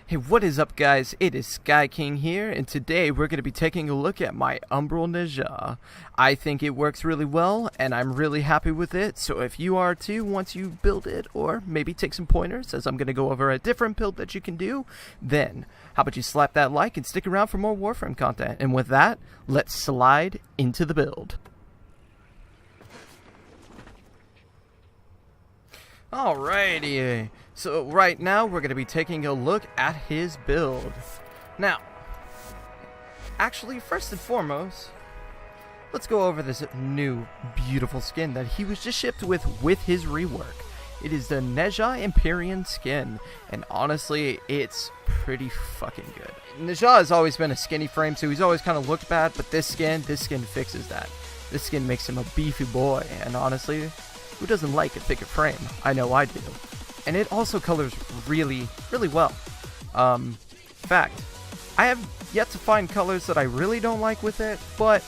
Hey, what is up guys? It is Sky King here, and today we're going to be taking a look at my Umbral Nezha. I think it works really well, and I'm really happy with it, so if you are too, once you build it, or maybe take some pointers, as I'm going to go over a different build that you can do, then how about you slap that like and stick around for more Warframe content. And with that, let's slide into the build. Alrighty, so right now we're going to be taking a look at his build. Now, actually, first and foremost, let's go over this new beautiful skin that he was just shipped with his rework. It is the Nezha Empyrean skin, and honestly, it's pretty fucking good. Nezha has always been a skinny frame, so he's always kind of looked bad, but this skin fixes that. This skin makes him a beefy boy, and honestly, who doesn't like a thicker frame? I know I do. And it also colors really, really well. In fact, I have yet to find colors that I really don't like with it, but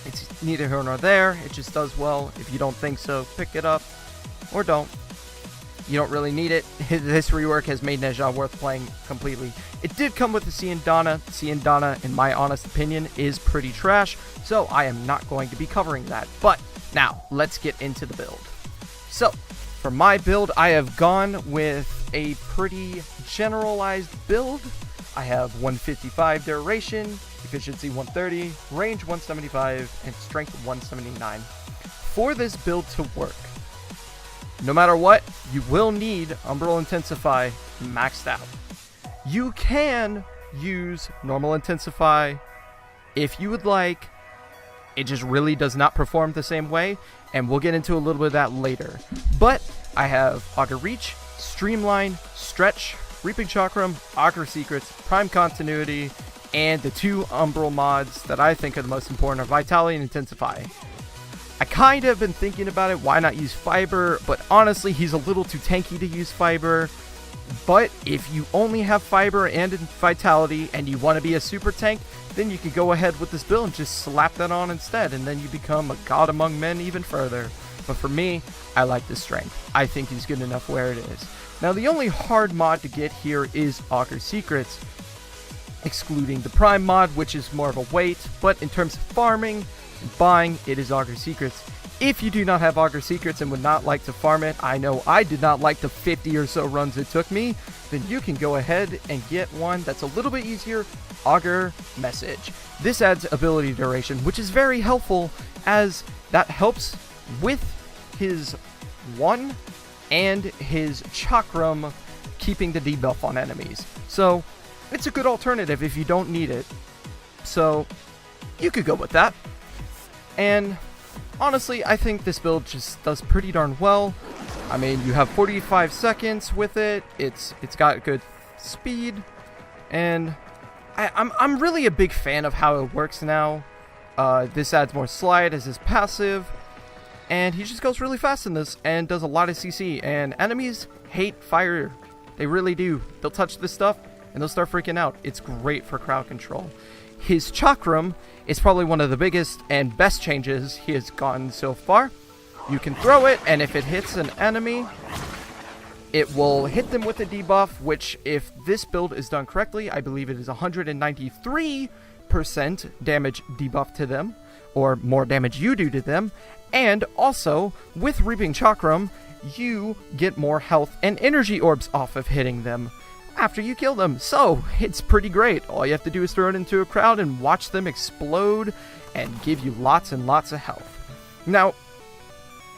it's neither here nor there. It just does well. If you don't think so, pick it up, or don't. You don't really need it. This rework has made Nezha worth playing completely. It did come with the Ciandana. Ciandana, in my honest opinion, is pretty trash, so I am not going to be covering that. But now, let's get into the build. So, for my build, I have gone with a pretty generalized build. I have 155 duration, efficiency 130, range 175, and strength 179. For this build to work, no matter what, you will need Umbral Intensify maxed out. You can use normal Intensify if you would like. It just really does not perform the same way, and we'll get into a little bit of that later. But I have Augur Reach, Streamline, Stretch, Reaping Chakram, Augur Secrets, Prime Continuity, and the two Umbral mods that I think are the most important are Vitality and Intensify. I kind of been thinking about it, why not use Fiber, but honestly he's a little too tanky to use Fiber. But if you only have Fiber and Vitality and you want to be a super tank, then you can go ahead with this build and just slap that on instead, and then you become a god among men even further. But for me, I like the strength. I think he's good enough where it is. Now the only hard mod to get here is Augur Secrets, excluding the Prime mod, which is more of a wait, but in terms of farming and buying, it is Augur Secrets. If you do not have Augur Secrets and would not like to farm it, I know I did not like the 50 or so runs it took me, then you can go ahead and get one that's a little bit easier, Augur Message. This adds ability duration, which is very helpful as that helps with his 1 and his Chakram keeping the debuff on enemies. So it's a good alternative if you don't need it. So you could go with that. And honestly, I think this build just does pretty darn well. I mean, you have 45 seconds with it. It's got good speed, and I'm really a big fan of how it works now. This adds more slide as his passive, and he just goes really fast in this and does a lot of CC. And enemies hate fire. They really do. They'll touch this stuff and they'll start freaking out. It's great for crowd control. His Chakram is probably one of the biggest and best changes he has gotten so far. You can throw it, and if it hits an enemy, it will hit them with a debuff, which if this build is done correctly, I believe it is 193% damage debuff to them, or more damage you do to them. And also, with Reaping Chakram, you get more health and energy orbs off of hitting them after you kill them. So it's pretty great. All you have to do is throw it into a crowd and watch them explode and give you lots and lots of health. Now,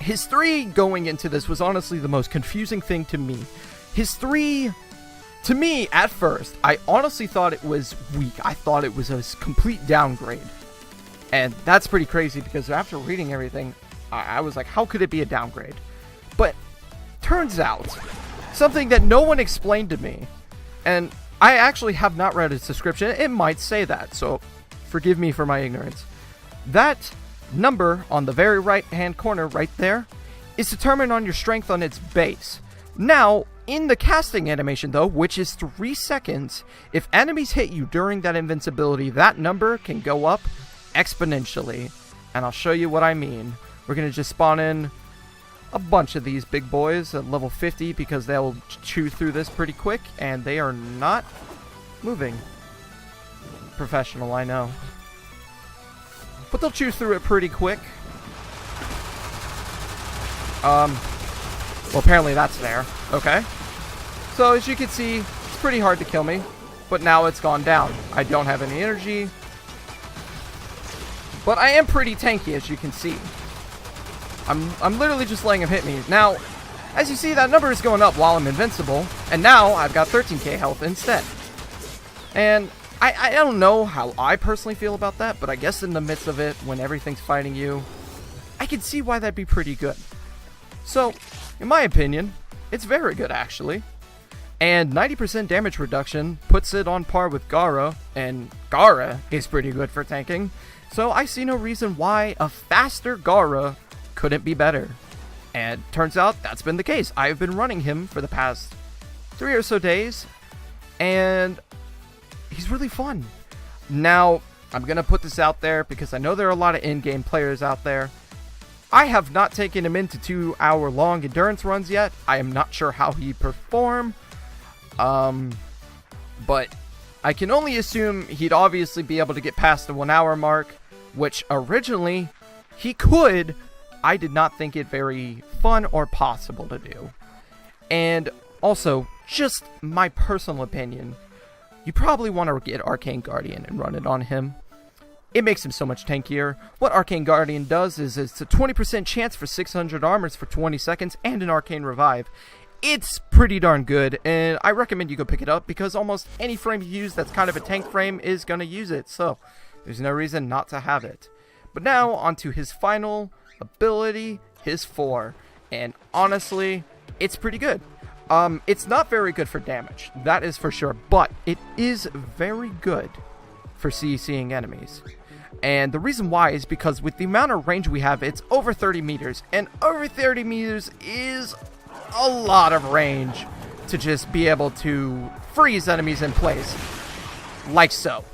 his 3 going into this was honestly the most confusing thing to me. His 3, to me, at first, I honestly thought it was weak. I thought it was a complete downgrade. And that's pretty crazy because after reading everything, I was like, how could it be a downgrade? But turns out, something that no one explained to me, and I actually have not read its description, it might say that, so forgive me for my ignorance. That number on the very right hand corner right there is determined on your strength on its base. Now, in the casting animation though, which is 3 seconds, if enemies hit you during that invincibility, that number can go up exponentially. And I'll show you what I mean. We're going to just spawn in a bunch of these big boys at level 50 because they'll chew through this pretty quick, and they are not moving. Professional, I know. But they'll chew through it pretty quick. Well, apparently that's there. Okay. So, as you can see, it's pretty hard to kill me. But now it's gone down. I don't have any energy. But I am pretty tanky, as you can see. I'm literally just letting him hit me. Now, as you see, that number is going up while I'm invincible. And now, I've got 13k health instead. And I don't know how I personally feel about that, but I guess in the midst of it, when everything's fighting you, I can see why that'd be pretty good. So, in my opinion, it's very good, actually. And 90% damage reduction puts it on par with Gara, and Gara is pretty good for tanking. So I see no reason why a faster Gara couldn't be better. And turns out that's been the case. I've been running him for the past 3 or so days, and he's really fun. Now, I'm going to put this out there because I know there are a lot of in-game players out there. I have not taken him into 2-hour-long endurance runs yet. I am not sure how he perform. But I can only assume he'd obviously be able to get past the 1 hour mark, which originally he could. I did not think it very fun or possible to do. And also, just my personal opinion, you probably want to get Arcane Guardian and run it on him. It makes him so much tankier. What Arcane Guardian does is it's a 20% chance for 600 armors for 20 seconds and an Arcane Revive. It's pretty darn good, and I recommend you go pick it up because almost any frame you use that's kind of a tank frame is going to use it, so there's no reason not to have it. But now, onto his final ability, his 4, and honestly, it's pretty good. It's not very good for damage, that is for sure, but it is very good for CCing enemies. And the reason why is because with the amount of range we have, it's over 30 meters, and over 30 meters is a lot of range to just be able to freeze enemies in place, like so.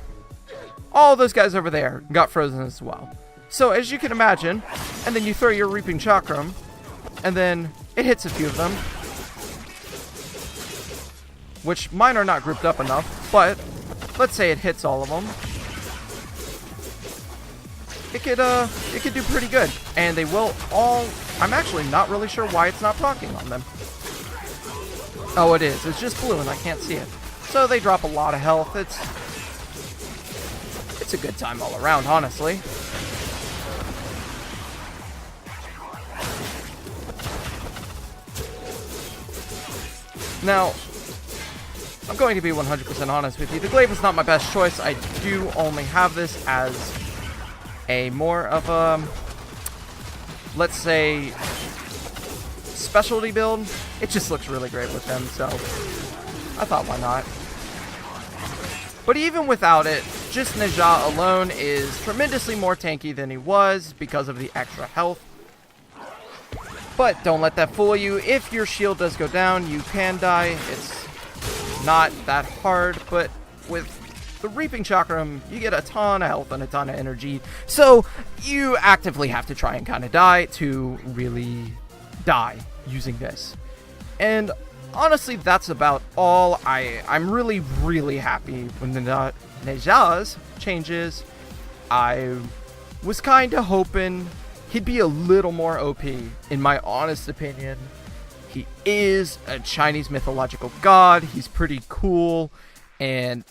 All those guys over there got frozen as well. So as you can imagine, and then you throw your Reaping Chakram, and then it hits a few of them, which mine are not grouped up enough, but let's say it hits all of them. It could do pretty good, and they will all. I'm actually not really sure why it's not proccing on them. Oh, it is. It's just blue, and I can't see it. So they drop a lot of health. It's a good time all around, honestly. Now, I'm going to be 100% honest with you. The glaive is not my best choice. I do only have this as a more of a, let's say, specialty build. It just looks really great with them, so I thought why not. But even without it, just Nezha alone is tremendously more tanky than he was because of the extra health. But don't let that fool you. If your shield does go down, you can die. It's not that hard, but with the Reaping Chakram, you get a ton of health and a ton of energy. So you actively have to try and kind of die to really die using this. And honestly, that's about all. I'm really, really happy when the Nezha's changes. I was kind of hoping he'd be a little more OP, in my honest opinion. He is a Chinese mythological god. He's pretty cool, and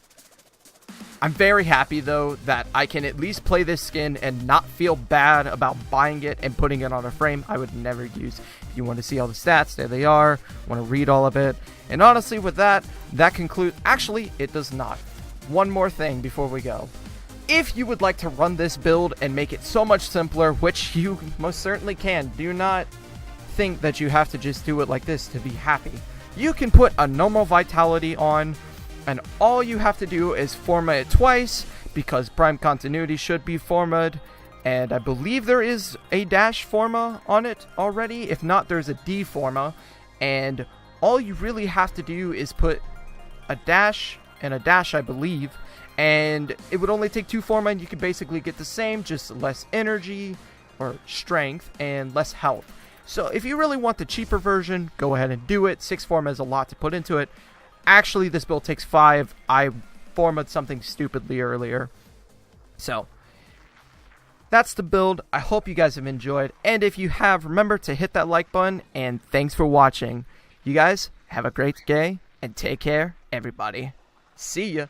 I'm very happy, though, that I can at least play this skin and not feel bad about buying it and putting it on a frame I would never use. If you want to see all the stats, there they are. Want to read all of it. And honestly, with that concludes. Actually, it does not. One more thing before we go. If you would like to run this build and make it so much simpler, which you most certainly can, do not think that you have to just do it like this to be happy. You can put a normal vitality on, and all you have to do is forma it twice, because prime continuity should be forma'd, and I believe there is a dash forma on it already. If not, there's a D forma, and all you really have to do is put a dash and a dash, I believe, and it would only take 2 forma, and you could basically get the same, just less energy or strength and less health. So if you really want the cheaper version, go ahead and do it. 6 form has a lot to put into it. Actually, this build takes 5. I formatted something stupidly earlier. So that's the build. I hope you guys have enjoyed. And if you have, remember to hit that like button. And thanks for watching. You guys have a great day and take care, everybody. See ya.